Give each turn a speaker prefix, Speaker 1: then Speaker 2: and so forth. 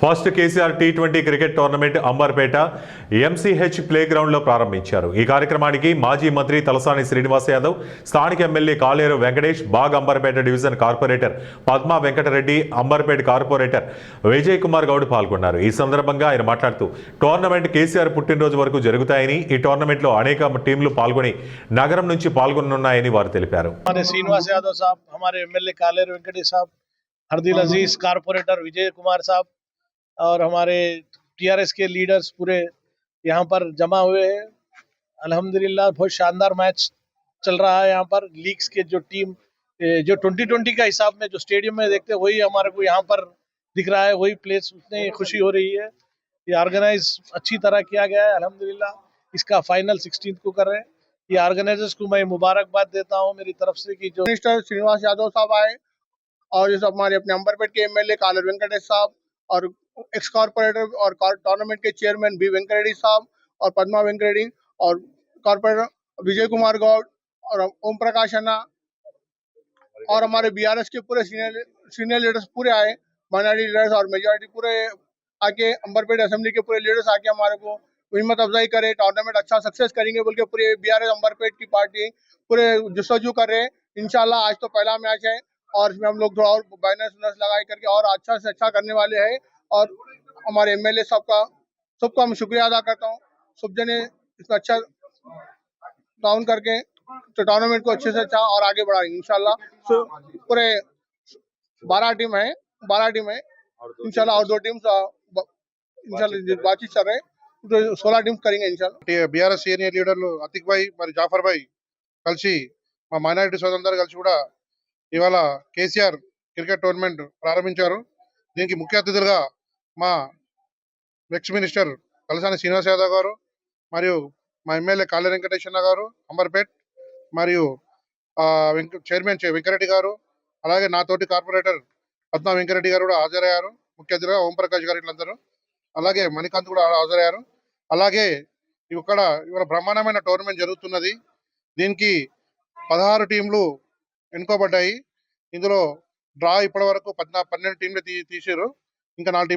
Speaker 1: First KCR T20 cricket tournament Amberpet MCh play ground లో ప్రారంభించారు. ఈ కార్యక్రమానికి మాజీ మంత్రి తలసాని శ్రీనివాస్ యాదవ్, స్థానిక MLA Kaleru Venkatesh, Bagh Amberpet division corporator Padma Venkatareddy, Amberpet corporator Vijay Kumar Goud పాల్గొన్నారు. ఈ సందర్భంగా ఆయన మాట్లాడుతూ టోర్నమెంట్ కేసీఆర్ పుట్టినరోజు వరకు జరుగుతాయని, ఈ టోర్నమెంట్ లో అనేక టీంలు పాల్గొని నగరం నుంచి పాల్గొనున్నాయని వారు తెలిపారు.
Speaker 2: श्रीनिवास यादव साहब, हमारे एमएलए कालेर वेंकटेश साहब, हरदिल अजीज, कारपोरेटर विजय कुमार साहब और हमारे टीआरएस के लीडर्स पूरे यहाँ पर जमा हुए हैं। अल्हम्दुलिल्लाह बहुत शानदार मैच चल रहा है। यहाँ पर लीग्स के जो टीम जो 2020 का हिसाब में जो स्टेडियम में देखते हैं वही हमारे को यहाँ पर दिख रहा है, वही प्लेस, उतनी खुशी हो रही है। ये ऑर्गेनाइज अच्छी तरह किया गया है अल्हम्दुलिल्लाह। इसका फाइनल 16 को कर रहे हैं। ये ऑर्गेनाइजर्स को मैं मुबारकबाद देता हूँ मेरी तरफ से कि जो
Speaker 3: मिनिस्टर श्रीनिवास यादव साहब आए और जैसे हमारे अपने अंबरपेट के एमएलए कालेर वेंकटेश साहब और एक्स कॉर्पोरेटर और टूर्नामेंट के चेयरमैन बी वेंकटेश साहब और पद्मा वेंकटेश और कॉर्पोरेटर विजय कुमार गौड़ और ओम प्रकाश अन्ना और हमारे बीआरएस के पूरे सीनियर लीडर्स पूरे आए, माइनॉरिटी लीडर्स और मेजॉरिटी पूरे आके अंबरपेट असेंबली के पूरे लीडर्स आके हमारे को हिम्मत अफजाई करे, टूर्नामेंट अच्छा सक्सेस करेंगे बोल के पूरे बीआरएस अंबरपेट की पार्टी पूरे जुस्तजू कर रहे हैं। इंशाल्लाह आज तो पहला मैच है और इसमें हम लोग थोड़ा और बैनर्स लगाई करके और अच्छा से अच्छा करने वाले हैं। और हमारे एमएलए सबका हम शुक्रिया अदा करता हूँ। सब जने इसमें अच्छा डाउन करके तो टूर्नामेंट को अच्छे से अच्छा और आगे बढ़ाएंगे इंशाल्लाह। पूरे 12 टीम है इंशाल्लाह और 2 टीम इंशाल्लाह बातचीत कर रहे हैं, 16 टीम्स करेंगे इंशाल्लाह।
Speaker 4: बीआरएस సీనియర్ లీడర్లు అతిక్ భాయ్ మరి జాఫర్ భాయ్ కలిసి మా మైనారిటీ సోదరులందరూ కలిసి కూడా ఇవాళ కేసీఆర్ క్రికెట్ టోర్నమెంట్ ప్రారంభించారు. దీనికి ముఖ్య అతిథులుగా మా ఎక్స్ మినిస్టర్ తలసాని శ్రీనివాస్ యాదవ్ గారు మరియు మా ఎమ్మెల్యే కాలేరు వెంకటేష్ అన్న గారు అంబర్పేట్ మరియు చైర్మన్ వెంకరెడ్డి గారు, అలాగే నాతోటి కార్పొరేటర్ పద్మా వెంకరెడ్డి గారు కూడా హాజరయ్యారు. ముఖ్య అతిథిగా ఓం ప్రకాష్ గారు ఇట్లందరూ, అలాగే మణికాంత్ కూడా హాజరయ్యారు. అలాగే ఇక్కడ ఇవాళ బ్రహ్మాండమైన టోర్నమెంట్ జరుగుతున్నది. దీనికి 16 టీంలు ఎన్నుకోబడ్డాయి. ఇందులో డ్రా ఇప్పటి వరకు 12 టీంలు తీసారు. ఇంకా 4 టీంలు